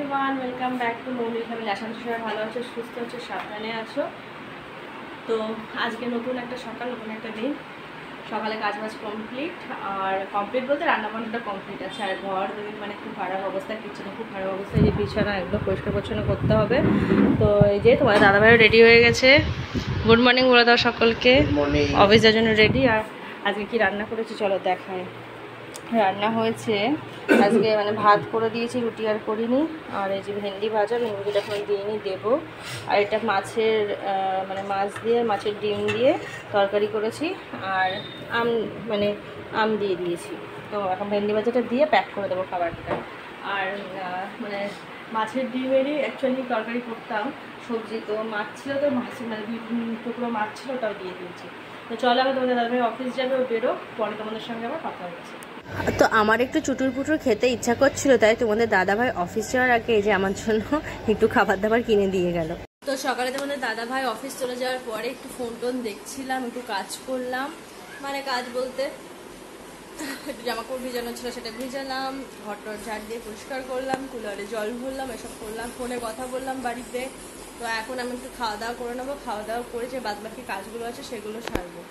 Everyone, welcome back to মৌমির family. আশা করি সবাই ভালো আছো, সুস্থ আছো, সাবধানে আছো। তো আজকে নতুন একটা সকাল, নতুন একটা দিন। সকালে কাজবাজ কমপ্লিট, আর কমপ্লিট বলতে রান্নাবান্নাটা কমপ্লিট আছে। আর ঘর মানে খুব খারাপ অবস্থা, কিচেনে খুব খারাপ অবস্থা। এই যে বিছানা একদম পরিষ্কার পরিচ্ছন্ন করতে হবে। তো এই যে তোমার দাদাভাইও রেডি হয়ে গেছে। গুড মর্নিং বলে দাও সকলকে। অফিস যাওয়ার জন্য রেডি। আর আজকে কি রান্না করেছি চলো দেখাই। রান্না হয়েছে আজকে মানে ভাত করে দিয়েছি, রুটি আর করিনি। আর এই যে ভেন্ডি ভাজা, ভেন্ডিটা এখন দিইনি, দেবো। আর এটা মাছের মানে মাছ দিয়ে, মাছের ডিম দিয়ে তরকারি করেছি। আর আম দিয়ে দিয়েছি। তো এখন ভেন্ডি ভাজাটা দিয়ে প্যাক করে দেবো খাবারটা। আর মানে মাছের ডিমেরই অ্যাকচুয়ালি তরকারি করতাম, সবজি তো মাছ ছিল, তো মাছ মানে 2 টুকরো মাছ ছিল, ওটাও দিয়ে দিয়েছি। তো চলো, আবার তোমাদের দাদাভাই অফিস যাবে, ও বেরো, পরে তোমাদের সঙ্গে আবার কথা হচ্ছে। তো আমার একটু চুটুর পুটুর খেতে ইচ্ছা করছিল, তাই তোমাদের দাদাভাই অফিস যাওয়ার আগে এই যে আমার জন্য একটু খাবার দাবার কিনে দিয়ে গেল। তো সকালে তোমাদের দাদাভাই অফিস চলে যাওয়ার পরে একটু ফোন টোন দেখছিলাম, একটু কাজ করলাম। মানে কাজ বলতে একটু জামাকাপড় ভিজানো ছিল, সেটা ভিজালাম, ঘরটর ঝাড় দিয়ে পরিষ্কার করলাম, কুলারে জল ভরলাম, এসব করলাম, ফোনে কথা বললাম বাড়িতে। তো এখন আমি একটু খাওয়া দাওয়া করে নেবো। খাওয়া দাওয়া করে যে বাদবাকি কাজগুলো আছে সেগুলো সারবো।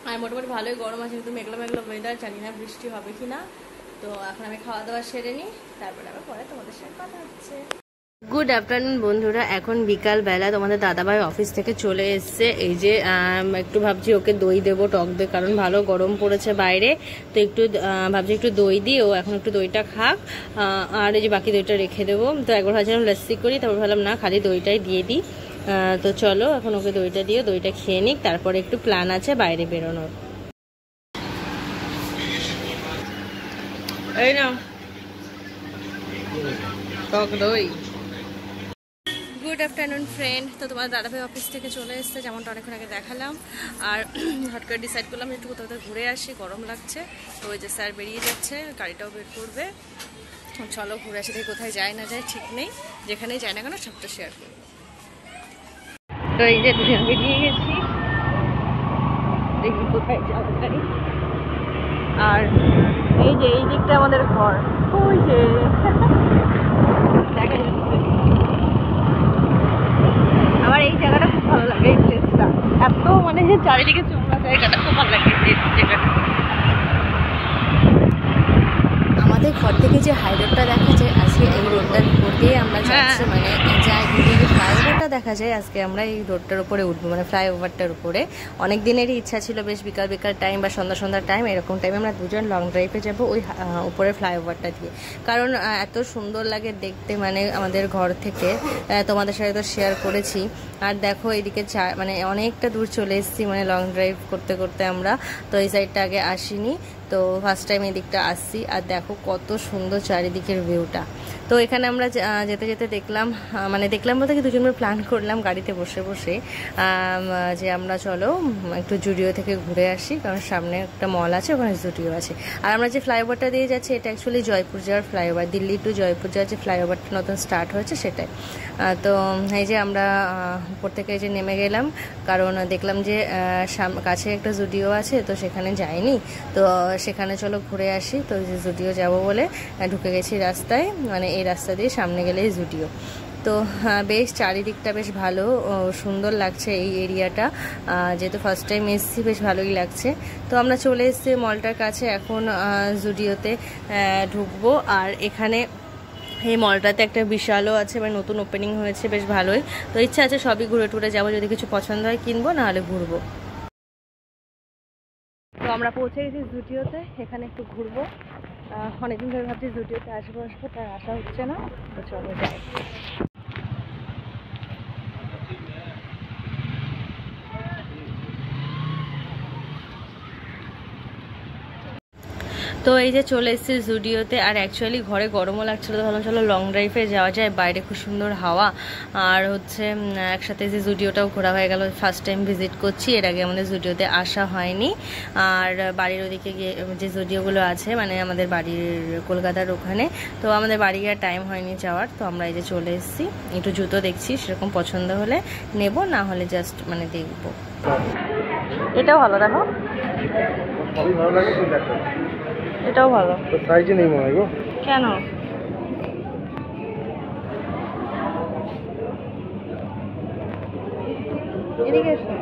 আর মোটামুটি ভালোই গরম আছে, কিন্তু মেঘলা মেঘলা ওয়েদার, জানি না বৃষ্টি হবে কি না। তো এখন আমি খাওয়া দাওয়া সেরে নিই, তারপরে আবার পরে তোমাদের সাথে কথা হচ্ছে। গুড আফটারনুন বন্ধুরা, এখন বিকালবেলা। তোমাদের দাদাভাই অফিস থেকে চলে এসছে। এই যে একটু ভাবছি ওকে দই দেবো, টক দই, কারণ ভালো গরম পড়েছে বাইরে। তো একটু ভাবছি একটু দই দিই, ও এখন একটু দইটা খাক। আর এই যে বাকি দইটা রেখে দেবো। তো একবার ভাবছিলাম লস্যি করি, তারপর ভাবলাম না, খালি দইটাই দিয়ে দিই। তো চলো এখন ওকে দইটা দিও, দইটা খেয়ে নিক, তারপরে একটু প্ল্যান আছে বাইরে বেরোনোর। এই না টক দই। Good afternoon friend. তো তোমার দাদাভাই অফিস থেকে চলে এসছে, যেমনটা অনেকক্ষণ আগে দেখালাম। আর হট করে ডিসাইড করলাম একটু কোথাও ঘুরে আসি, গরম লাগছে। তো ওই যে স্যার বেরিয়ে যাচ্ছে, গাড়িটাও বের করবে। চলো ঘুরে আসি, দেখি কোথায় যায় না যায় ঠিক নেই, যেখানেই যায় না কেন সবটা শেয়ার করবো। তো এই যে বেরিয়ে গেছি, দেখি কোথায় যাওয়া যায়। আর এই যে এই দিকটা আমাদের ঘর, ওই যে দেখা যাচ্ছে। আমার এই জায়গাটা খুব ভালো লাগে, এই প্লেসটা এত মানে চারিদিকে চোখা জায়গাটা খুব ভালো লাগে এই জায়গাটা। আমাদের ঘর থেকে যে হাই রোডটা দেখা যায়, আজকে এই রোডটার উপর দিয়ে আমরা যাচ্ছি, মানে যে ফ্লাইওভারটা দেখা যায়, আজকে আমরা এই রোডটার উপরে উঠবো, মানে ফ্লাইওভারটার উপরে। অনেক দিনেরই ইচ্ছা ছিল, বেশ বিকাল বিকাল টাইম বা সন্ধ্যার টাইম, এরকম টাইমে আমরা দুজন লং ড্রাইভে যাবো ওই উপরে ফ্লাইওভারটা দিয়ে। কারণ এত সুন্দর লাগে দেখতে, মানে আমাদের ঘর থেকে। তোমাদের সাথে তো শেয়ার করেছি। আর দেখো এদিকে মানে অনেকটা দূর চলে এসেছি, মানে লং ড্রাইভ করতে করতে আমরা। তো এই সাইডটা আগে আসিনি, তো ফার্স্ট টাইম এদিকটা আসছি। আর দেখো কত সুন্দর চারিদিকের ভিউটা। তো এখানে আমরা যেতে যেতে দেখলাম, মানে দেখলাম বলতে কি দুজন মিলে প্ল্যান করলাম গাড়িতে বসে বসে যে আমরা চলো একটু জুডিও থেকে ঘুরে আসি, কারণ সামনে একটা মল আছে, ওখানে জুডিও আছে। আর আমরা যে ফ্লাইওভারটা দিয়ে যাচ্ছি, এটা অ্যাকচুয়ালি জয়পুর যাওয়ার ফ্লাইওভার, দিল্লি টু জয়পুর যাওয়ার যে ফ্লাইওভারটা নতুন স্টার্ট হয়েছে সেটাই। তো এই যে আমরা উপর থেকে এই যে নেমে গেলাম, কারণ দেখলাম যে কাছে একটা জুডিও আছে, তো সেখানে যাইনি। তো সেখানে চলো ঘুরে আসি। তো যে জুডিও যাব বলে ঢুকে গেছি রাস্তায়, মানে এই রাস্তা দিয়ে সামনে গেলেই জুডিও। তো বেশ চারিদিকটা বেশ ভালো, সুন্দর লাগছে এই এরিয়াটা। যেহেতু ফার্স্ট টাইম এসেছি, বেশ ভালোই লাগছে। তো আমরা চলে এসেছি মলটার কাছে, এখন জুডিওতে ঢুকবো। আর এখানে এই মলটাতে একটা বিশালও আছে, মানে নতুন ওপেনিং হয়েছে, বেশ ভালোই। তো ইচ্ছা আছে সবই ঘুরে টুরে যাবো, যদি কিছু পছন্দ হয় কিনবো, নাহলে ঘুরবো। তো আমরা পৌঁছে গেছি জুডিওতে, এখানে একটু ঘুরবো। অনেকদিন ধরে ভাবছি জুডিওতে আসবো, তার আসা হচ্ছে না। তো চলো যাই। তো এই যে চলে এসেছি জুডিওতে। আর অ্যাকচুয়ালি ঘরে গরমও লাগছিল, তো ভাবলাম চলো লং ড্রাইভে যাওয়া যায়, বাইরে খুব সুন্দর হাওয়া। আর হচ্ছে একসাথে যে জুডিওটাও ঘোরা হয়ে গেল, ফার্স্ট টাইম ভিজিট করছি, এর আগে আমাদের জুডিওতে আসা হয়নি। আর বাড়ির ওদিকে গিয়ে যে জুডিওগুলো আছে, মানে আমাদের বাড়ির কলকাতার ওখানে, তো আমাদের বাড়ি আর টাইম হয়নি যাওয়ার। তো আমরা এই যে চলে এসেছি, একটু জুতো দেখছি, সেরকম পছন্দ হলে নেব, না হলে জাস্ট মানে দেখবো। এটাও ভালো, দেখো ভালো লাগে, এটাও ভালো। তো সাইজে নেই মনে হয় গো। কেন? এদিকে এসো।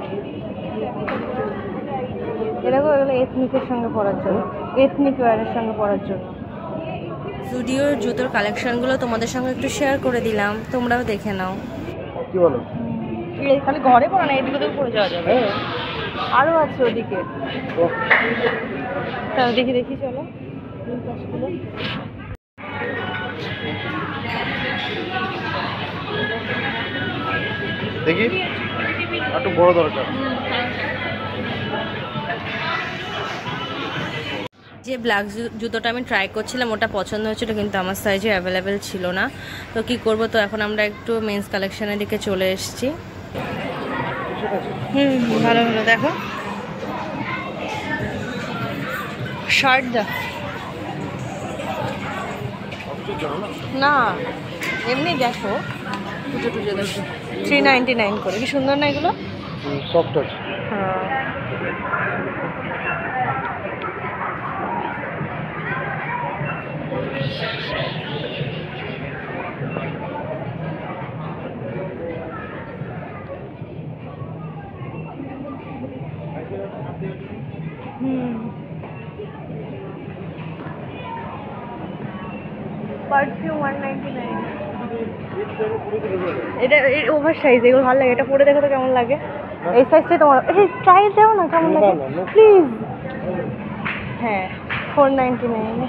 এরকম এগুলো এথনিকের সঙ্গে পরার জন্য, এথনিক ওয়্যারের সঙ্গে পরার জন্য। জুডিওর জুতোর কালেকশনগুলো তোমাদের সঙ্গে একটু শেয়ার করে দিলাম, তোমরাও দেখে নাও। কি বলো? খালি ঘরে পড়া না, এদিকে তো পড়ে যাওয়া যাবে। আরও আছে ওদিকে, তাহলে দেখি দেখি চলো। দেখি একটু বড় দরকার। যে ব্ল্যাক জুতোটা আমি ট্রাই করছিলাম ওটা পছন্দ হয়েছিল, কিন্তু আমার সাইজে অ্যাভেলেবেল ছিল না। তো কি করব, তো এখন আমরা একটু মেন্স কালেকশনের দিকে চলে এসেছি। ভালো ভালো দেখো শার্ট দা না, এমনি দেখো পুজো টুজো দেখো 399 করে, কি সুন্দর না এগুলো? সফট আছে। হ্যাঁ পারফিউম 199। এটা ওভার সাইজ, এগুলো ভালো লাগে। এটা পরে দেখো তো কেমন লাগে। এই সাইজটাই তোমার, এই ট্রাই দাও না কেমন লাগে প্লিজ। হ্যাঁ 499।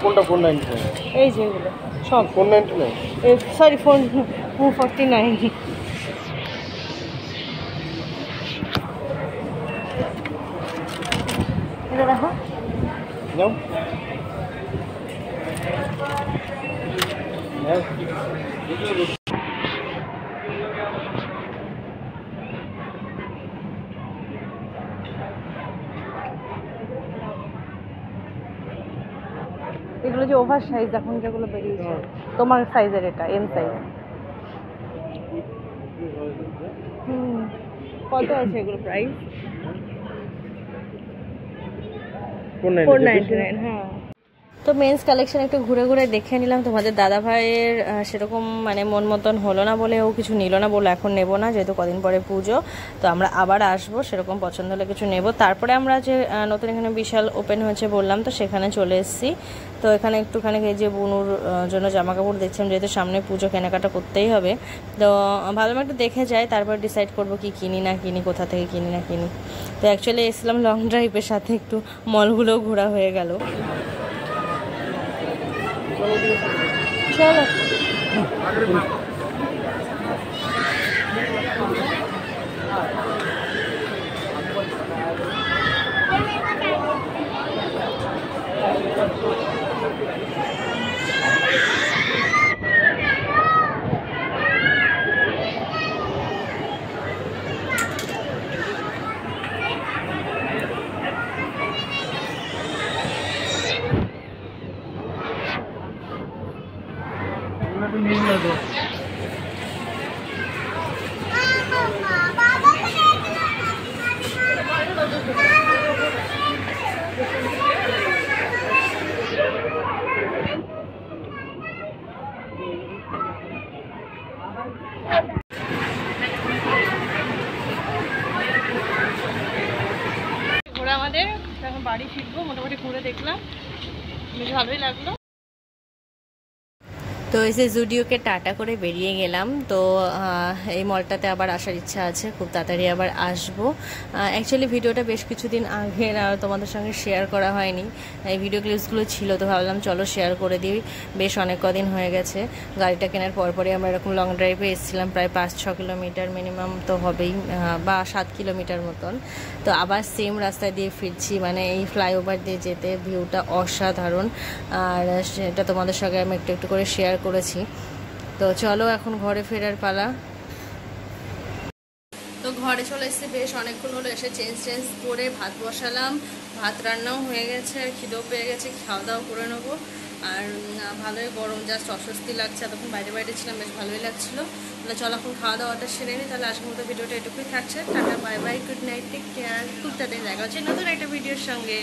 কোনটা 499? এই যেগুলো সব 499। সরি 449। এটা দেখো নাও এগুলো যে ওভার সাইজ এখন যেগুলো বেরিয়েছে তোমার সাইজের, এটা এম সাইজ। কত আছে এগুলো প্রাইস? 499। হ্যাঁ তো মেন্স কালেকশন একটু ঘুরে ঘুরে দেখে নিলাম। তোমাদের দাদা ভাইয়ের সেরকম মানে মন মতন হলো না বলে ও কিছু নিল না, বলে এখন নেব না, যেহেতু কদিন পরে পুজো, তো আমরা আবার আসবো, সেরকম পছন্দ হলে কিছু নেব। তারপরে আমরা যে নতুন এখানে বিশাল ওপেন হয়েছে বললাম, তো সেখানে চলে এসেছি। তো এখানে একটুখানি এই যে বুনুর জন্য জামা কাপড় দেখছিলাম, যেহেতু সামনে পুজো কেনাকাটা করতেই হবে, তো ভালো একটু দেখে যাই, তারপর ডিসাইড করবো কি কিনি না কিনি, কোথা থেকে কিনি না কিনি। তো অ্যাকচুয়ালি এসেছিলাম লং ড্রাইভের, সাথে একটু মলগুলোও ঘোরা হয়ে গেল। চলো ঘোরা আমাদের, এখন বাড়ি ফিরবো। মোটামুটি ঘুরে দেখলাম, বেশ ভালোই লাগলো। তো এসে জুডিওকে টাটা করে বেরিয়ে গেলাম। তো এই মলটাতে আবার আসার ইচ্ছা আছে, খুব তাড়াতাড়ি আবার আসবো। অ্যাকচুয়ালি ভিডিওটা বেশ কিছুদিন আগে তোমাদের সঙ্গে শেয়ার করা হয়নি, এই ভিডিও ক্লিপসগুলো ছিল, তো ভাবলাম চলো শেয়ার করে দিই। বেশ অনেক কদিন হয়ে গেছে গাড়িটা কেনার পরপরই আমরা এরকম লং ড্রাইভে এসেছিলাম, প্রায় 5-6 কিলোমিটার মিনিমাম তো হবেই, বা 7 কিলোমিটার মতন। তো আবার সেম রাস্তা দিয়ে ফিরছি, মানে এই ফ্লাইওভার দিয়ে যেতে ভিউটা অসাধারণ, আর সেটা তোমাদের সঙ্গে আমি একটু একটু করে শেয়ার করেছি। তো চলো এখন ঘরে ফেরার পালা। তো ঘরে চলে এসেছি, বেশ অনেকক্ষণ হলো, এসে চেঞ্জ করে ভাত বসালাম, ভাত রান্নাও হয়ে গেছে, আর খিদেও পেয়ে গেছে, খাওয়া দাওয়া করে নেবো। আর ভালোই গরম, জাস্ট অস্বস্তি লাগছে, এতক্ষণ বাইরে ছিলাম, বেশ ভালোই লাগছিলো। তাহলে চলো এখন খাওয়া দাওয়াটা সেরে নিই। তাহলে আজকের মতো ভিডিওটা এটুকুই থাকছে। Tata bye bye, good night, take care, খুব তাড়াতাড়ি দেখা হচ্ছে নতুন একটা ভিডিওর সঙ্গে।